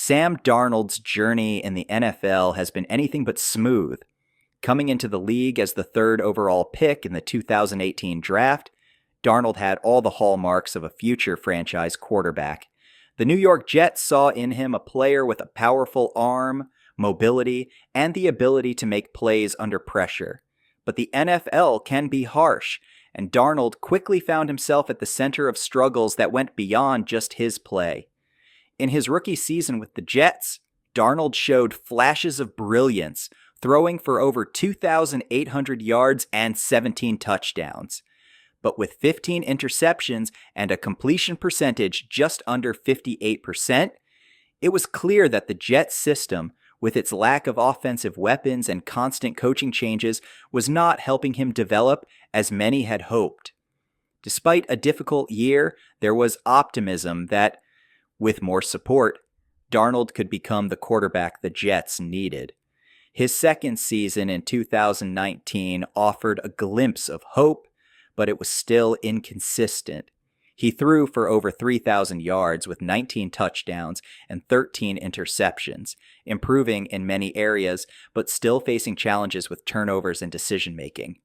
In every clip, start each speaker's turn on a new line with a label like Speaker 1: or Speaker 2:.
Speaker 1: Sam Darnold's journey in the NFL has been anything but smooth. Coming into the league as the third overall pick in the 2018 draft, Darnold had all the hallmarks of a future franchise quarterback. The New York Jets saw in him a player with a powerful arm, mobility, and the ability to make plays under pressure. But the NFL can be harsh, and Darnold quickly found himself at the center of struggles that went beyond just his play. In his rookie season with the Jets, Darnold showed flashes of brilliance, throwing for over 2,800 yards and 17 touchdowns. But with 15 interceptions and a completion percentage just under 58%, it was clear that the Jets system, with its lack of offensive weapons and constant coaching changes, was not helping him develop as many had hoped. Despite a difficult year, there was optimism that, with more support, Darnold could become the quarterback the Jets needed. His second season in 2019 offered a glimpse of hope, but it was still inconsistent. He threw for over 3,000 yards with 19 touchdowns and 13 interceptions, improving in many areas, but still facing challenges with turnovers and decision-making.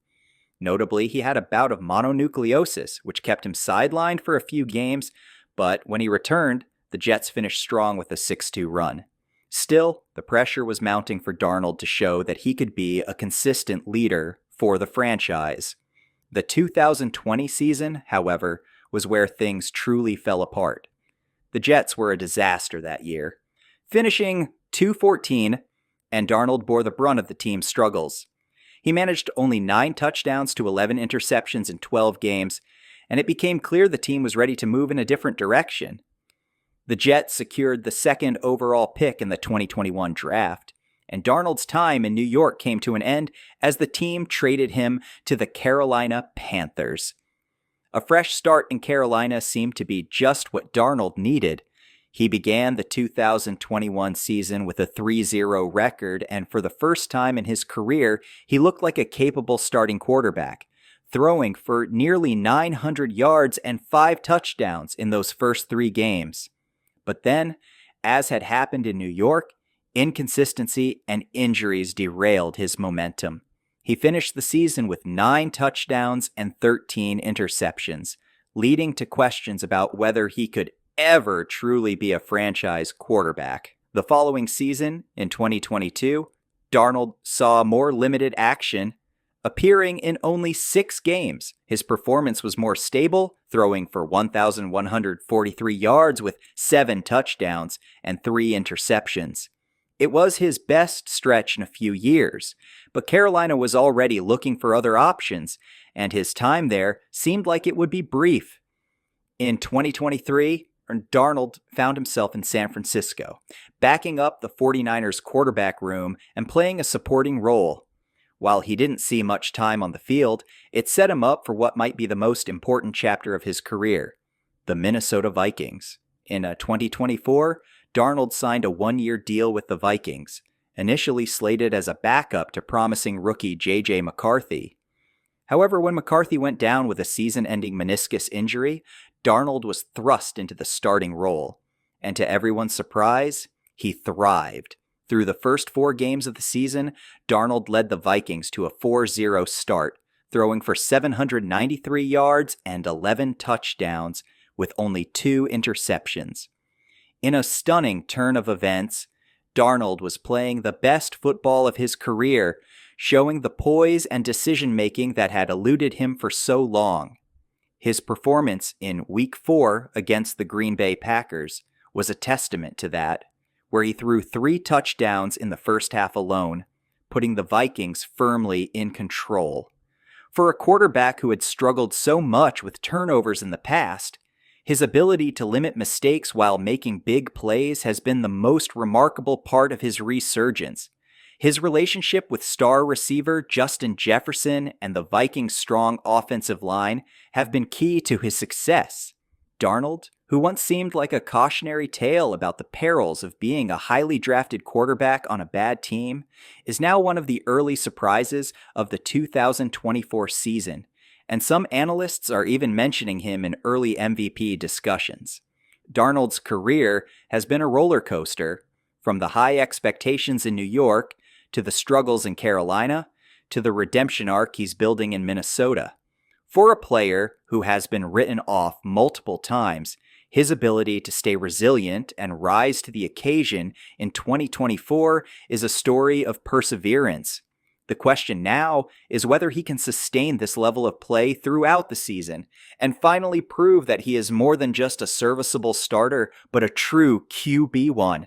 Speaker 1: Notably, he had a bout of mononucleosis, which kept him sidelined for a few games, but when he returned, the Jets finished strong with a 6-2 run. Still, the pressure was mounting for Darnold to show that he could be a consistent leader for the franchise. The 2020 season, however, was where things truly fell apart. The Jets were a disaster that year, finishing 2-14, and Darnold bore the brunt of the team's struggles. He managed only 9 touchdowns to 11 interceptions in 12 games, and it became clear the team was ready to move in a different direction. The Jets secured the second overall pick in the 2021 draft, and Darnold's time in New York came to an end as the team traded him to the Carolina Panthers. A fresh start in Carolina seemed to be just what Darnold needed. He began the 2021 season with a 3-0 record, and for the first time in his career, he looked like a capable starting quarterback, throwing for nearly 900 yards and 5 touchdowns in those first 3 games. But then, as had happened in New York, inconsistency and injuries derailed his momentum. He finished the season with 9 touchdowns and 13 interceptions, leading to questions about whether he could ever truly be a franchise quarterback. The following season, in 2022, Darnold saw more limited action, appearing in only 6 games. His performance was more stable, throwing for 1,143 yards with 7 touchdowns and 3 interceptions. It was his best stretch in a few years, but Carolina was already looking for other options, and his time there seemed like it would be brief. In 2023, Darnold found himself in San Francisco, backing up the 49ers quarterback room and playing a supporting role. While he didn't see much time on the field, it set him up for what might be the most important chapter of his career, the Minnesota Vikings. In 2024, Darnold signed a 1-year deal with the Vikings, initially slated as a backup to promising rookie J.J. McCarthy. However, when McCarthy went down with a season-ending meniscus injury, Darnold was thrust into the starting role. And to everyone's surprise, he thrived. Through the first 4 games of the season, Darnold led the Vikings to a 4-0 start, throwing for 793 yards and 11 touchdowns with only 2 interceptions. In a stunning turn of events, Darnold was playing the best football of his career, showing the poise and decision-making that had eluded him for so long. His performance in Week 4 against the Green Bay Packers was a testament to that, where he threw 3 touchdowns in the first half alone, putting the Vikings firmly in control. For a quarterback who had struggled so much with turnovers in the past, his ability to limit mistakes while making big plays has been the most remarkable part of his resurgence. His relationship with star receiver Justin Jefferson and the Vikings' strong offensive line have been key to his success. Darnold, who once seemed like a cautionary tale about the perils of being a highly drafted quarterback on a bad team, is now one of the early surprises of the 2024 season, and some analysts are even mentioning him in early MVP discussions. Darnold's career has been a roller coaster, From the high expectations in New York, to the struggles in Carolina, to the redemption arc he's building in Minnesota. For a player who has been written off multiple times, his ability to stay resilient and rise to the occasion in 2024 is a story of perseverance. The question now is whether he can sustain this level of play throughout the season and finally prove that he is more than just a serviceable starter, but a true QB1.